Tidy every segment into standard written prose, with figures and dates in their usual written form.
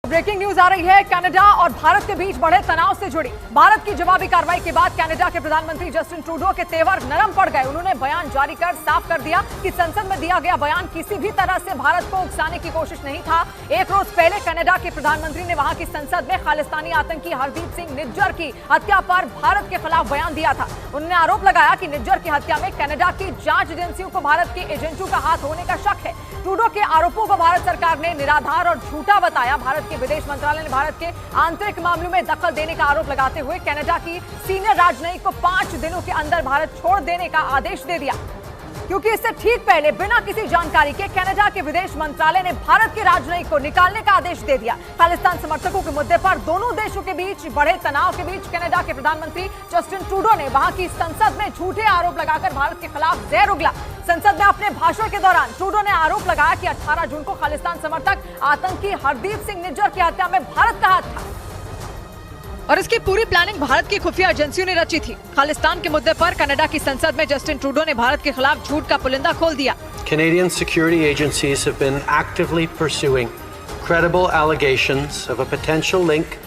Breaking news आ रही है Canada और भारत के बीच बढ़े तनाव से जुड़ी। भारत की जवाबी कार्रवाई के बाद कनाडा के प्रधानमंत्री जस्टिन ट्रूडो के तेवर नरम पड़ गए। उन्होंने बयान जारी कर साफ कर दिया कि संसद में दिया गया बयान किसी भी तरह से भारत को उकसाने की कोशिश नहीं था। एक रोज पहले कनाडा के प्रधानमंत्री ने वहां की संसद में खालिस्तानी आतंकी हरदीप सिंह निज्जर की हत्या पर भारत के खिलाफ बयान दिया था। उन्होंने आरोप लगाया कि निज्जर की हत्या में कनाडा की जांच एजेंसियों को भारत के एजेंटों का हाथ होने का शक है। ट्रूडो के आरोपों को भारत सरकार ने निराधार और झूठा बताया। भारत के विदेश मंत्रालय ने भारत के आंतरिक मामलों में दखल देने का आरोप लगाते हुए कनाडा की सीनियर राजनयिक को 5 दिनों के अंदर भारत छोड़ देने का आदेश दे दिया, क्योंकि इससे ठीक पहले बिना किसी जानकारी के कनाडा के विदेश मंत्रालय ने भारत के राजनयिक को निकालने का आदेश दे दिया। खालिस्तान समर्थकों के मुद्दे पर दोनों देशों के बीच बढ़े तनाव के बीच कनाडा के प्रधानमंत्री जस्टिन ट्रूडो ने वहां की संसद में झूठे आरोप लगाकर भारत के खिलाफ जहर उगला। संसद में अपने भाषण के दौरान ट्रूडो ने आरोप लगाया कि 18 जून को खालिस्तान समर्थक आतंकी हरदीप सिंह निज्जर की हत्या में भारत का हाथ था और इसकी पूरी प्लानिंग भारत की खुफिया एजेंसियों ने रची थी। खालिस्तान के मुद्दे पर कनाडा की संसद में जस्टिन ट्रूडो ने भारत के खिलाफ झूठ का पुलिंदा खोल दिया। Canadian security agencies have been actively pursuing credible allegations of a potential link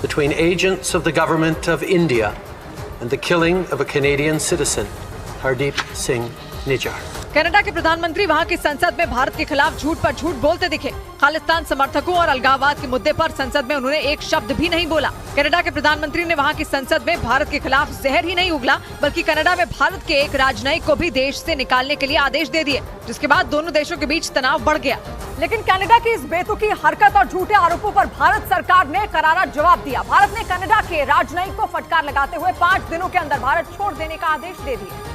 between agents of the government of India and the killing of a Canadian citizen, Hardeep Singh Nijjar. Canada के प्रधानमंत्री वहां की संसद में भारत के खिलाफ झूठ पर झूठ बोलते दिखे। खालिस्तान समर्थकों और अलगाववाद के मुद्दे पर संसद में उन्होंने एक शब्द भी नहीं बोला। कनाडा के प्रधानमंत्री ने वहां की संसद में भारत के खिलाफ जहर ही नहीं उगला, बल्कि कनाडा में भारत के एक राजनयिक को भी देश से निकालने के लिए आदेश दे दिए, जिसके बाद दोनों देशों के बीच तनाव बढ़ गया। लेकिन कनाडा की इस बेतुकी हरकत और झूठे आरोपों पर भारत सरकार ने करारा जवाब दिया। भारत ने कनाडा के राजनयिक को फटकार लगाते हुए 5 दिनों के अंदर भारत छोड़ देने का आदेश दे दिया,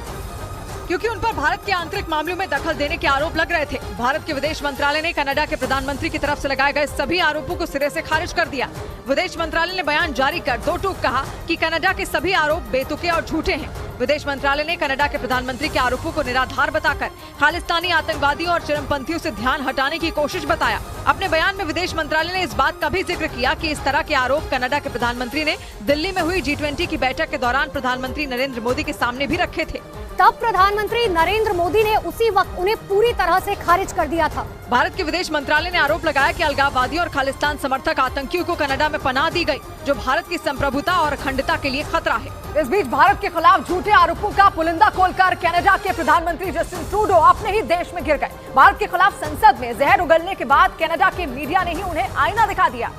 क्योंकि उन पर भारत के आंतरिक मामलों में दखल देने के आरोप लग रहे थे। भारत के विदेश मंत्रालय ने कनाडा के प्रधानमंत्री की तरफ से लगाए गए सभी आरोपों को सिरे से खारिज कर दिया। विदेश मंत्रालय ने बयान जारी कर दो टूक कहा कि कनाडा के सभी आरोप बेतुके और झूठे हैं। विदेश मंत्रालय ने कनाडा के प्रधानमंत्री के आरोपों को निराधार बताकर खालिस्तानी आतंकवादियों और चरमपंथियों से ध्यान हटाने की कोशिश बताया। अपने बयान में विदेश मंत्रालय ने इस बात का भी जिक्र किया कि इस तरह के आरोप कनाडा के प्रधानमंत्री ने दिल्ली में हुई G20 की बैठक के दौरान प्रधानमंत्री नरेंद्र मोदी के सामने भी रखे थे। तब प्रधानमंत्री नरेंद्र मोदी ने उसी वक्त उन्हें पूरी तरह से खारिज कर दिया था। भारत के विदेश मंत्रालय ने आरोप लगाया कि अलगाववादियों और खालिस्तान समर्थक आतंकियों को कनाडा में पनाह दी गई, जो भारत की संप्रभुता और अखंडता के लिए खतरा है। इस बीच भारत के खिलाफ झूठे आरोपों का पुलिंदा खोलकर कनाडा के प्रधानमंत्री जस्टिन ट्रूडो अपने ही देश में गिर गए। भारत के खिलाफ संसद में जहर उगलने के बाद कनाडा के मीडिया ने ही उन्हें आईना दिखा दिया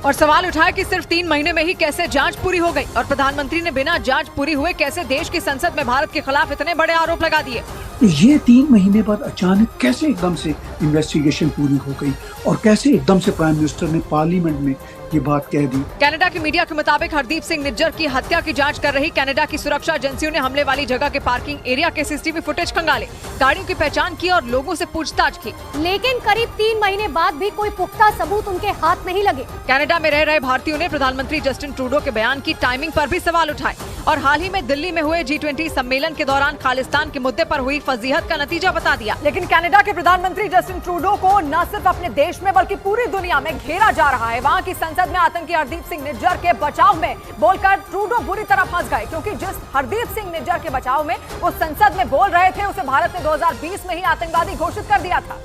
और सवाल उठाया कि सिर्फ 3 महीने में ही कैसे जांच पूरी हो गई और प्रधानमंत्री ने बिना जांच पूरी हुए कैसे देश की संसद में भारत के खिलाफ इतने बड़े आरोप लगा दिए। ये 3 महीने बाद अचानक कैसे एकदम से इन्वेस्टिगेशन पूरी हो गई और कैसे एकदम से प्राइम मिनिस्टर ने पार्लियामेंट में ये बात कह दी। कनाडा के मीडिया के मुताबिक हरदीप सिंह निज्जर की हत्या की जांच कर रही कनाडा की सुरक्षा एजेंसियों ने हमले वाली जगह के पार्किंग एरिया के CCTV फुटेज खंगाले, गाड़ियों की पहचान की और लोगों से पूछताछ की। लेकिन करीब 3 महीने बाद भी कोई पुख्ता सबूत उनके हाथ नहीं लगे। कनाडा में रह रहे भारतीयों ने प्रधानमंत्री जस्टिन ट्रूडो के बयान की टाइमिंग पर भी सवाल उठाए और हाल ही में दिल्ली में हुए G20 सम्मेलन के दौरान खालिस्तान के मुद्दे पर हुई फजीहत का नतीजा बता दिया। लेकिन कनाडा के प्रधानमंत्री जस्टिन ट्रूडो को न सिर्फ अपने देश में बल्कि पूरी दुनिया में घेरा जा रहा है। वहाँ की संसद में आतंकी हरदीप सिंह निज्जर के बचाव में बोलकर ट्रूडो बुरी तरह फंस गए, क्योंकि जिस हरदीप सिंह निज्जर के बचाव में वो संसद में बोल रहे थे उसे भारत ने 2020 में ही आतंकवादी घोषित कर दिया था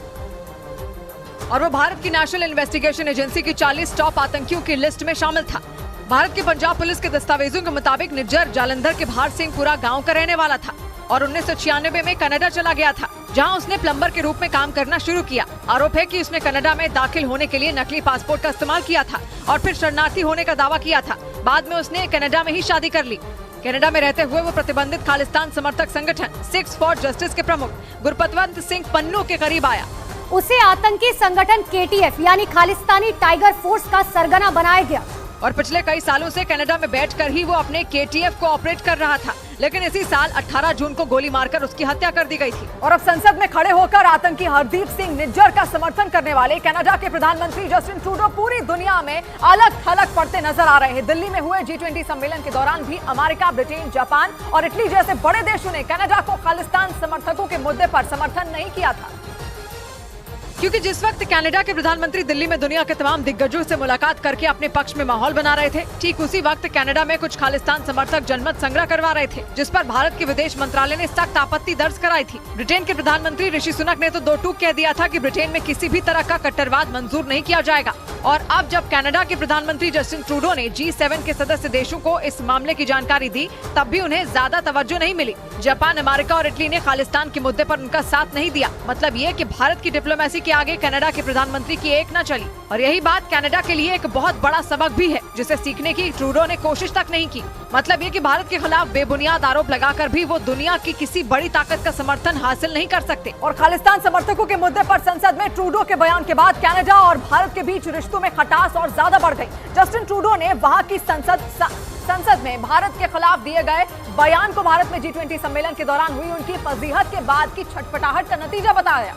और वो भारत की नेशनल इन्वेस्टिगेशन एजेंसी की 40 टॉप आतंकियों की लिस्ट में शामिल था। भारत की पंजाब पुलिस के दस्तावेजों के मुताबिक निज्जर जालंधर के भार सिंहपुरा गांव का रहने वाला था और 1996 में कनाडा चला गया था, जहां उसने प्लम्बर के रूप में काम करना शुरू किया। आरोप है कि उसने कनाडा में दाखिल होने के लिए नकली पासपोर्ट का इस्तेमाल किया था और फिर शरणार्थी होने का दावा किया था। बाद में उसने कनाडा में ही शादी कर ली। कनाडा में रहते हुए वो प्रतिबंधित खालिस्तान समर्थक संगठन 6 फॉर जस्टिस के प्रमुख गुरपतवंत सिंह पन्नू के करीब आया। उसे आतंकी संगठन KTF यानी खालिस्तानी टाइगर फोर्स का सरगना बनाया गया और पिछले कई सालों से कनाडा में बैठकर ही वो अपने KTF को ऑपरेट कर रहा था। लेकिन इसी साल 18 जून को गोली मारकर उसकी हत्या कर दी गई थी और अब संसद में खड़े होकर आतंकी हरदीप सिंह निज्जर का समर्थन करने वाले कनाडा के प्रधानमंत्री जस्टिन ट्रूडो पूरी दुनिया में अलग थलग पड़ते नजर आ रहे हैं। दिल्ली में हुए G20 सम्मेलन के दौरान भी अमेरिका, ब्रिटेन, जापान और इटली जैसे बड़े देशों ने कनाडा को खालिस्तान समर्थकों के मुद्दे पर समर्थन नहीं किया था, क्योंकि जिस वक्त कनाडा के प्रधानमंत्री दिल्ली में दुनिया के तमाम दिग्गजों से मुलाकात करके अपने पक्ष में माहौल बना रहे थे, ठीक उसी वक्त कनाडा में कुछ खालिस्तान समर्थक जनमत संग्रह करवा रहे थे, जिस पर भारत के विदेश मंत्रालय ने सख्त आपत्ति दर्ज कराई थी। ब्रिटेन के प्रधानमंत्री ऋषि सुनक ने तो दो टूक कह दिया था कि ब्रिटेन में किसी भी तरह का कट्टरवाद मंजूर नहीं किया जाएगा। और अब जब कनाडा के प्रधानमंत्री जस्टिन ट्रूडो ने G7 के सदस्य देशों को इस मामले की जानकारी दी, तब भी उन्हें ज्यादा तवज्जो नहीं मिली। जापान, अमेरिका और इटली ने खालिस्तान के मुद्दे पर उनका साथ नहीं दिया। मतलब ये कि भारत की डिप्लोमेसी के आगे कनाडा के प्रधानमंत्री की एक न चली। और यही बात कनाडा के लिए एक बहुत बड़ा सबक भी है, जिसे सीखने की ट्रूडो ने कोशिश तक नहीं की। मतलब ये कि भारत के खिलाफ बेबुनियाद आरोप लगाकर भी वो दुनिया की किसी बड़ी ताकत का समर्थन हासिल नहीं कर सकते। और खालिस्तान समर्थकों के मुद्दे पर संसद में ट्रूडो के बयान के बाद कनाडा और भारत के बीच रिश्तों में खटास और ज्यादा बढ़ गई। जस्टिन ट्रूडो ने वहां की संसद में भारत के खिलाफ दिए गए बयान को भारत में G20 सम्मेलन के दौरान हुई उनकी फजीहत के बाद की छटपटाहट का नतीजा बताया।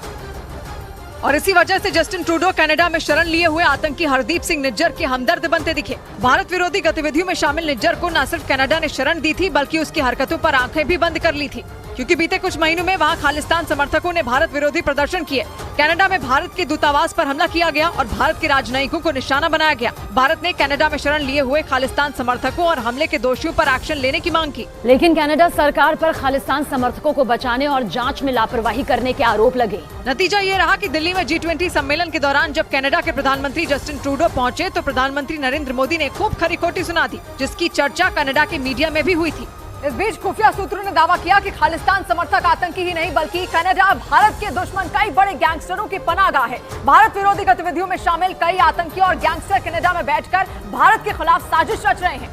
और इसी वजह से जस्टिन ट्रूडो कनाडा में शरण लिए हुए आतंकी हरदीप सिंह निज्जर के हमदर्द बनते दिखे। भारत विरोधी गतिविधियों में शामिल निज्जर को न सिर्फ कनाडा ने शरण दी थी, बल्कि उसकी हरकतों पर आंखें भी बंद कर ली थी, क्योंकि बीते कुछ महीनों में वहां खालिस्तान समर्थकों ने भारत विरोधी प्रदर्शन किए। कनाडा में भारत के दूतावास पर हमला किया गया और भारत के राजनयिकों को निशाना बनाया गया। भारत ने कनाडा में शरण लिए हुए खालिस्तान समर्थकों और हमले के दोषियों पर एक्शन लेने की मांग की। लेकिन कनाडा सरकार पर खालिस्तान समर्थकों को बचाने और जांच में लापरवाही करने के आरोप लगे। नतीजा ये रहा कि दिल्ली में G20 सम्मेलन के दौरान जब कनाडा के प्रधानमंत्री जस्टिन ट्रूडो पहुंचे तो प्रधानमंत्री नरेंद्र मोदी ने खूब खरी खोटी सुना दी, जिसकी चर्चा कनाडा के मीडिया में भी हुई थी। इस बीच खुफिया सूत्रों ने दावा किया कि खालिस्तान समर्थक आतंकी ही नहीं, बल्कि कनाडा भारत के दुश्मन कई बड़े गैंगस्टरों की पनाहगाह है। भारत विरोधी गतिविधियों में शामिल कई आतंकी और गैंगस्टर कनाडा में बैठकर भारत के खिलाफ साजिश रच रहे हैं,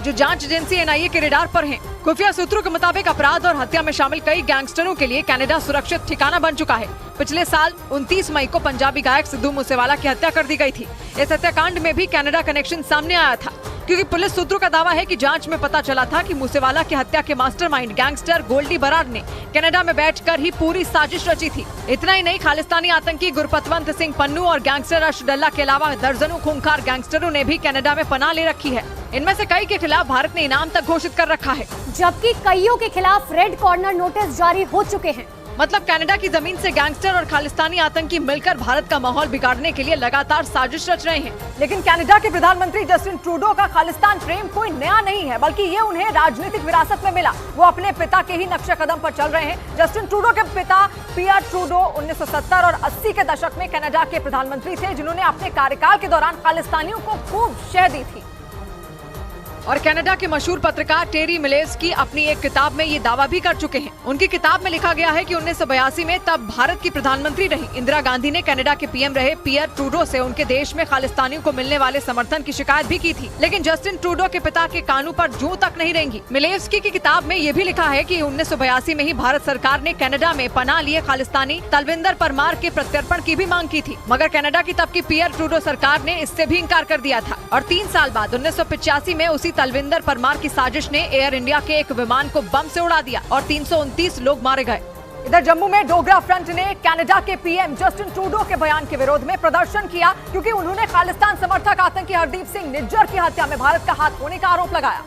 जो जांच एजेंसी NIA के रेडार पर हैं। खुफिया सूत्रों के मुताबिक अपराध और हत्या में शामिल कई गैंगस्टरों के लिए कनाडा सुरक्षित ठिकाना बन चुका है। पिछले साल 29 मई को पंजाबी गायक सिद्धू मूसेवाला की हत्या कर दी गई थी। इस हत्याकांड में भी कनाडा कनेक्शन सामने आया था, क्योंकि पुलिस सूत्रों का दावा है कि जांच में पता चला था कि मूसेवाला की हत्या के मास्टरमाइंड गैंगस्टर गोल्डी बराड़ ने कनाडा में बैठकर ही पूरी साजिश रची थी। इतना ही नहीं, खालिस्तानी आतंकी गुरपतवंत सिंह पन्नू और गैंगस्टर अर्श डल्ला के अलावा दर्जनों खूंखार गैंगस्टरों ने भी कनाडा में पनाह ले रखी है। इनमें से कई के खिलाफ भारत ने इनाम तक घोषित कर रखा है, जबकि कईयों के खिलाफ रेड कॉर्नर नोटिस जारी हो चुके हैं। मतलब कनाडा की जमीन से गैंगस्टर और खालिस्तानी आतंकी मिलकर भारत का माहौल बिगाड़ने के लिए लगातार साजिश रच रहे हैं। लेकिन कनाडा के प्रधानमंत्री जस्टिन ट्रूडो का खालिस्तान प्रेम कोई नया नहीं है, बल्कि ये उन्हें राजनीतिक विरासत में मिला। वो अपने पिता के ही नक्शे कदम पर चल रहे हैं। जस्टिन ट्रूडो के पिता पियर ट्रूडो 1970 और 80 के दशक में कनाडा के प्रधानमंत्री थे, जिन्होंने अपने कार्यकाल के दौरान खालिस्तानियों को खूब शह दी थी। और कनाडा के मशहूर पत्रकार टेरी मिलेव्स्की अपनी एक किताब में ये दावा भी कर चुके हैं। उनकी किताब में लिखा गया है कि 1982 में तब भारत की प्रधानमंत्री रही इंदिरा गांधी ने कनाडा के PM रहे पियर ट्रूडो से उनके देश में खालिस्तानियों को मिलने वाले समर्थन की शिकायत भी की थी। लेकिन जस्टिन ट्रूडो के पिता के कानों पर जूं तक नहीं रहेंगी। मिलेव्स्की की किताब में ये भी लिखा है कि 1982 में ही भारत सरकार ने कनाडा में पनाह लिए खालिस्तानी तलविंदर परमार के प्रत्यर्पण की भी मांग की थी, मगर कनाडा की तब की पियर ट्रूडो सरकार ने इससे भी इंकार कर दिया था। और 3 साल बाद 1985 में उसी तलविंदर परमार की साजिश ने एयर इंडिया के एक विमान को बम से उड़ा दिया और 329 लोग मारे गए। इधर जम्मू में डोगरा फ्रंट ने कनाडा के PM जस्टिन ट्रूडो के बयान के विरोध में प्रदर्शन किया, क्योंकि उन्होंने खालिस्तान समर्थक आतंकी हरदीप सिंह निज्जर की हत्या में भारत का हाथ होने का आरोप लगाया,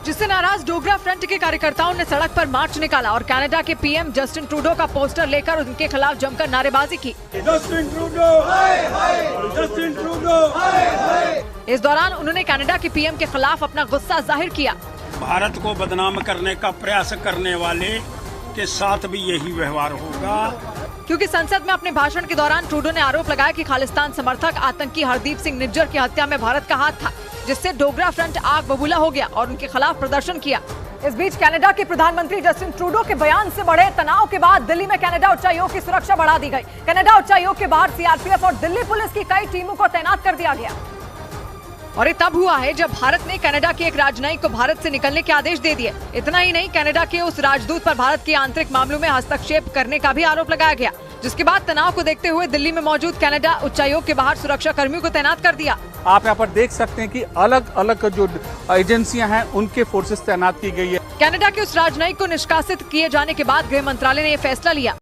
जिससे नाराज डोगरा फ्रंट के कार्यकर्ताओं ने सड़क पर मार्च निकाला और कनाडा के PM जस्टिन ट्रूडो का पोस्टर लेकर उनके खिलाफ जमकर नारेबाजी की। जस्टिन ट्रूडो हाय हाय, जस्टिन ट्रूडो हाय हाय। इस दौरान उन्होंने कनाडा के PM के खिलाफ अपना गुस्सा जाहिर किया। भारत को बदनाम करने का प्रयास करने वाले के साथ भी यही व्यवहार होगा, क्योंकि संसद में अपने भाषण के दौरान ट्रूडो ने आरोप लगाया कि खालिस्तान समर्थक आतंकी हरदीप सिंह निज्जर की हत्या में भारत का हाथ था, जिससे डोगरा फ्रंट आग बबूला हो गया और उनके खिलाफ प्रदर्शन किया। इस बीच कनाडा के प्रधानमंत्री जस्टिन ट्रूडो के बयान से बढ़े तनाव के बाद दिल्ली में कनाडा उच्चायोग की सुरक्षा बढ़ा दी गई। कनाडा उच्चायोग के बाहर CRPF और दिल्ली पुलिस की कई टीमों को तैनात कर दिया गया। और ये तब हुआ है जब भारत ने कनाडा के एक राजनयिक को भारत से निकलने के आदेश दे दिए। इतना ही नहीं, कनाडा के उस राजदूत पर भारत के आंतरिक मामलों में हस्तक्षेप करने का भी आरोप लगाया गया, जिसके बाद तनाव को देखते हुए दिल्ली में मौजूद कनाडा उच्चायोग के बाहर सुरक्षा कर्मियों को तैनात कर दिया। आप यहाँ पर देख सकते हैं कि अलग अलग जो एजेंसियां हैं उनके फोर्सेस तैनात की गई है। कनाडा के उस राजनयिक को निष्कासित किए जाने के बाद गृह मंत्रालय ने यह फैसला लिया।